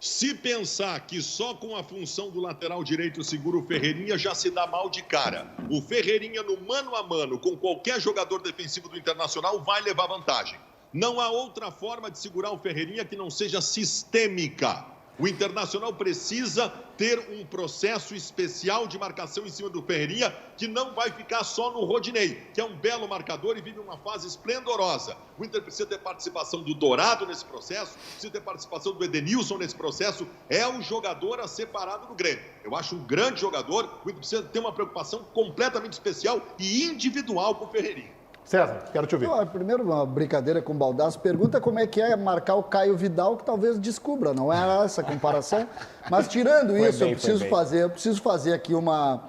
Se pensar que só com a função do lateral direito segura o Ferreirinha, já se dá mal de cara. O Ferreirinha, no mano a mano, com qualquer jogador defensivo do Internacional, vai levar vantagem. Não há outra forma de segurar o Ferreirinha que não seja sistêmica. O Internacional precisa ter um processo especial de marcação em cima do Ferreirinha, que não vai ficar só no Rodinei, que é um belo marcador e vive uma fase esplendorosa. O Inter precisa ter participação do Dourado nesse processo, precisa ter participação do Edenilson nesse processo. É um jogador a ser parado no Grêmio. Eu acho um grande jogador. O Inter precisa ter uma preocupação completamente especial e individual com o Ferreirinha. César, quero te ouvir. Primeiro, uma brincadeira com o Baldasso. Pergunta como é que é marcar o Caio Vidal, que talvez descubra. Não era essa comparação. Mas tirando isso, eu preciso fazer aqui uma...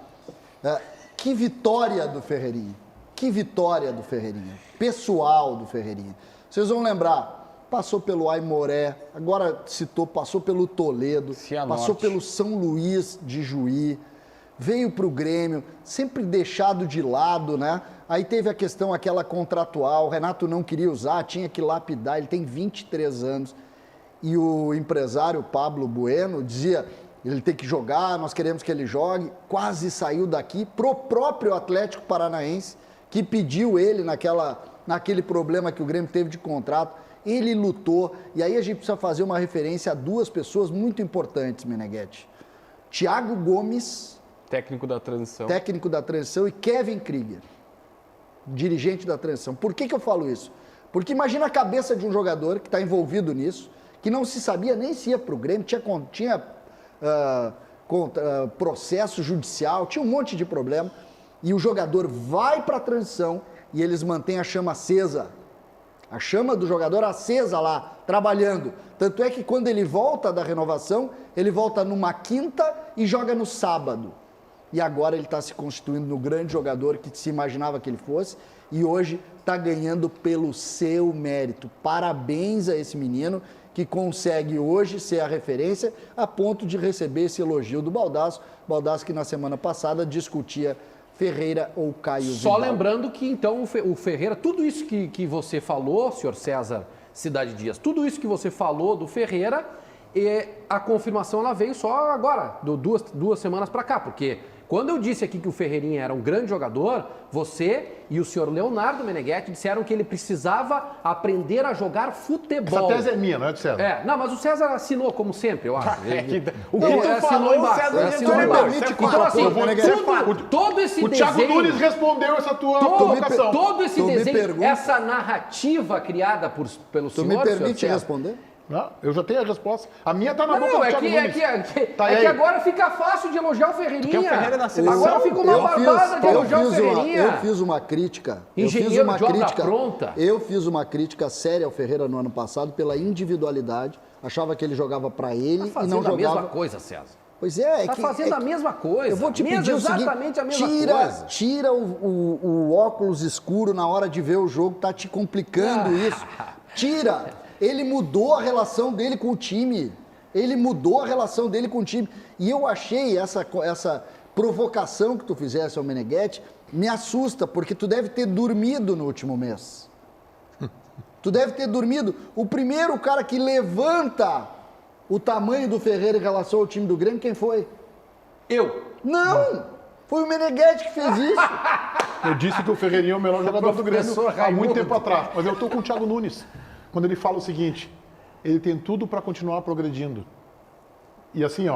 que vitória do Ferreirinha. Que vitória do Ferreirinha. Pessoal do Ferreirinha. Vocês vão lembrar, passou pelo Aimoré, agora citou, passou pelo Toledo, passou pelo São Luís de Juí, veio para o Grêmio, sempre deixado de lado, né? Aí teve a questão aquela contratual, o Renato não queria usar, tinha que lapidar, ele tem 23 anos. E o empresário Pablo Bueno dizia, ele tem que jogar, nós queremos que ele jogue. Quase saiu daqui pro próprio Atlético Paranaense, que pediu ele naquele problema que o Grêmio teve de contrato. Ele lutou, e aí a gente precisa fazer uma referência a duas pessoas muito importantes, Meneghetti. Thiago Gomes, técnico da transição, e Kevin Krieger, dirigente da transição. Por que eu falo isso? Porque imagina a cabeça de um jogador que está envolvido nisso, que não se sabia nem se ia para o Grêmio, tinha processo judicial, tinha um monte de problema, e o jogador vai para a transição e eles mantêm a chama acesa. A chama do jogador acesa lá, trabalhando. Tanto é que quando ele volta da renovação, ele volta numa quinta e joga no sábado. E agora ele está se constituindo no grande jogador que se imaginava que ele fosse e hoje está ganhando pelo seu mérito. Parabéns a esse menino que consegue hoje ser a referência a ponto de receber esse elogio do Baldasso. Baldasso que na semana passada discutia Ferreira ou Caio Vidal. Só lembrando que então o Ferreira, tudo isso que você falou, senhor César Cidade Dias, tudo isso que você falou do Ferreira, a confirmação ela veio só agora, duas semanas para cá, porque quando eu disse aqui que o Ferreirinha era um grande jogador, você e o senhor Leonardo Meneghetti disseram que ele precisava aprender a jogar futebol. Essa tese é minha, não é do César. Não, mas o César assinou, como sempre, eu acho. O que tu falou, embaixo. César assinou embaixo. Então, assim, todo esse o Thiago Nunes respondeu essa tua provocação. Todo esse desenho, essa narrativa criada pelo senhor... Tu me permite responder? Não, eu já tenho a resposta. A minha tá na boca do Thiago Nunes. É que agora fica fácil de elogiar o Ferreirinha. Porque o Ferreira na seleção. Agora fica uma barbada de elogiar o Ferreirinha. Eu fiz uma crítica. Engenheiro de obra pronta. Eu fiz uma crítica séria ao Ferreira no ano passado pela individualidade. Achava que ele jogava para ele e não jogava... a mesma coisa, César. Pois é. Está fazendo a mesma coisa. Eu vou te pedir o seguinte, exatamente a mesma coisa. Tira o óculos escuro na hora de ver o jogo, tá te complicando isso. Tira. Ele mudou a relação dele com o time. E eu achei essa provocação que tu fizesse ao Meneghetti, me assusta, porque tu deve ter dormido no último mês. Tu deve ter dormido. O primeiro cara que levanta o tamanho do Ferreira em relação ao time do Grêmio, quem foi? Eu. Não! Foi o Meneghetti que fez isso. Eu disse que o Ferreirinha é o melhor jogador do Grêmio há muito tempo atrás. Mas eu estou com o Thiago Nunes. Quando ele fala o seguinte, ele tem tudo para continuar progredindo. E assim,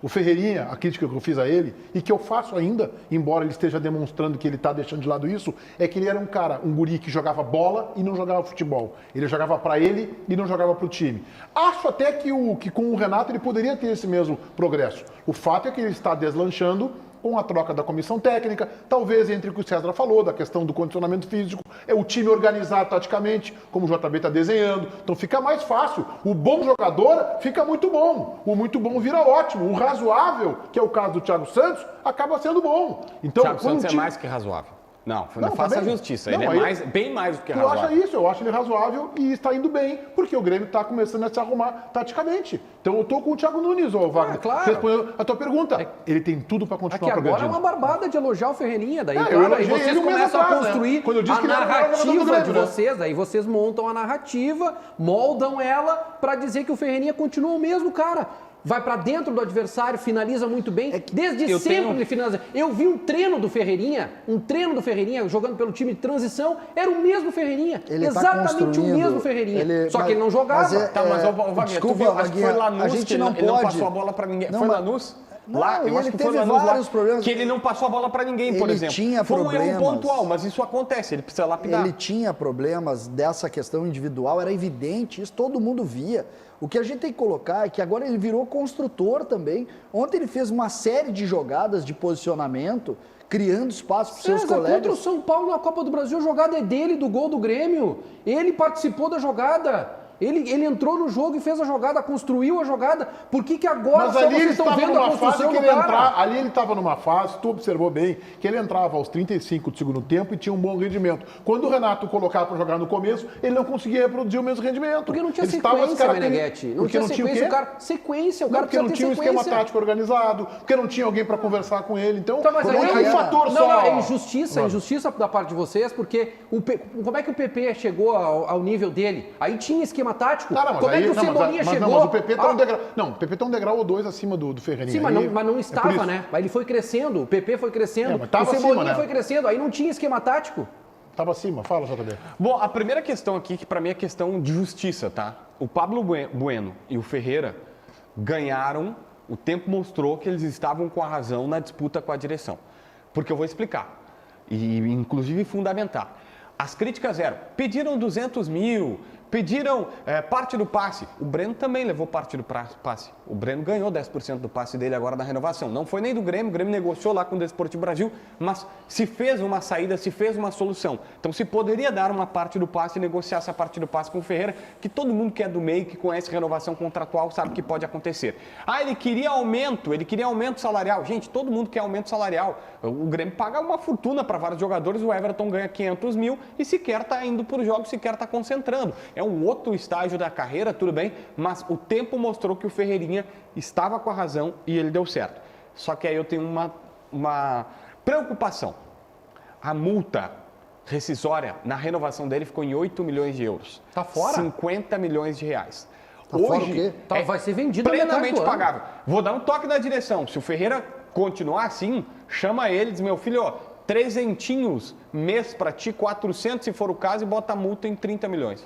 o Ferreirinha, a crítica que eu fiz a ele, e que eu faço ainda, embora ele esteja demonstrando que ele está deixando de lado isso, é que ele era um guri que jogava bola e não jogava futebol. Ele jogava para ele e não jogava para o time. Acho até que com o Renato ele poderia ter esse mesmo progresso. O fato é que ele está deslanchando com a troca da comissão técnica, talvez entre o que o César falou, da questão do condicionamento físico, o time organizado taticamente, como o JB está desenhando, então fica mais fácil. O bom jogador fica muito bom, o muito bom vira ótimo, o razoável, que é o caso do Thiago Santos, acaba sendo bom. Então, Thiago Santos é mais que razoável. Não faça a justiça, ele é bem mais do que razoável. Eu acho isso, eu acho ele razoável e está indo bem, porque o Grêmio está começando a se arrumar taticamente. Então eu estou com o Thiago Nunes, Wagner. Claro. Respondendo a tua pergunta, ele tem tudo para continuar progredindo. Agora é uma barbada de elogiar o Ferreirinha, daí aí vocês começam a construir a narrativa de vocês, aí vocês montam a narrativa, moldam ela para dizer que o Ferreirinha continua o mesmo, cara. vai para dentro do adversário, finaliza muito bem. Desde sempre ele finaliza. Eu vi um treino do Ferreirinha jogando pelo time de transição, era o mesmo Ferreirinha. Ele exatamente o mesmo Ferreirinha. Só que ele não jogava. Mas o Wagner, tu viu, acho que foi Lanús que ele não passou a bola para ninguém. Foi Lanús? Lá, eu acho que foi vários problemas. Que ele não passou a bola para ninguém, por exemplo. Tinha problemas. Foi um erro pontual, mas isso acontece, ele precisa lapidar. Ele tinha problemas dessa questão individual, era evidente, isso todo mundo via. O que a gente tem que colocar é que agora ele virou construtor também. Ontem ele fez uma série de jogadas de posicionamento, criando espaço para seus colegas. Contra o São Paulo na Copa do Brasil, a jogada é dele, do gol do Grêmio. Ele participou da jogada. Ele entrou no jogo e fez a jogada, construiu a jogada. Por que agora só vocês estão vendo a construção do cara? Ali ele estava numa fase, tu observou bem, que ele entrava aos 35 do segundo tempo e tinha um bom rendimento. Quando o Renato colocava para jogar no começo, ele não conseguia reproduzir o mesmo rendimento. Porque não tinha sequência, Meneghetti. Não tinha sequência, o cara porque não tinha um esquema tático organizado, porque não tinha alguém para conversar com ele. Então, mas não é um fator só. Não, é injustiça da parte de vocês, porque como é que o PP chegou ao nível dele? Aí tinha esquema tático. Como é que o Cebolinha chegou? Mas o PP tá um degrau. Não, o PP tá um degrau ou dois acima do Ferreirinha. Sim, mas não estava, né? Mas ele foi crescendo, o PP foi crescendo, o Cebolinha foi crescendo, aí não tinha esquema tático. Tava acima, fala, JB. Bom, a primeira questão aqui, que pra mim é questão de justiça, tá? O Pablo Bueno e o Ferreira ganharam, o tempo mostrou que eles estavam com a razão na disputa com a direção. Porque eu vou explicar, e inclusive fundamentar. As críticas eram, pediram 200 mil, pediram parte do passe. O Breno também levou parte do passe. O Breno ganhou 10% do passe dele agora na renovação. Não foi nem do Grêmio, o Grêmio negociou lá com o Desportivo Brasil, mas se fez uma saída, se fez uma solução. Então se poderia dar uma parte do passe e negociar essa parte do passe com o Ferreira, que todo mundo que é do meio, que conhece renovação contratual, sabe que pode acontecer. Ele queria aumento salarial. Gente, todo mundo quer aumento salarial. O Grêmio paga uma fortuna para vários jogadores, o Everton ganha 500 mil e sequer está indo para os jogos, sequer está concentrando. É um outro estágio da carreira, tudo bem, mas o tempo mostrou que o Ferreirinha estava com a razão e ele deu certo. Só que aí eu tenho uma preocupação. A multa rescisória na renovação dele ficou em 8 milhões de euros. Tá fora? 50 milhões de reais. Tá fora o quê? Vai ser vendido plenamente pagável. Vou dar um toque da direção. Se o Ferreira continuar assim, chama ele e diz, meu filho, 300 mês para ti, 400 se for o caso, e bota a multa em 30 milhões.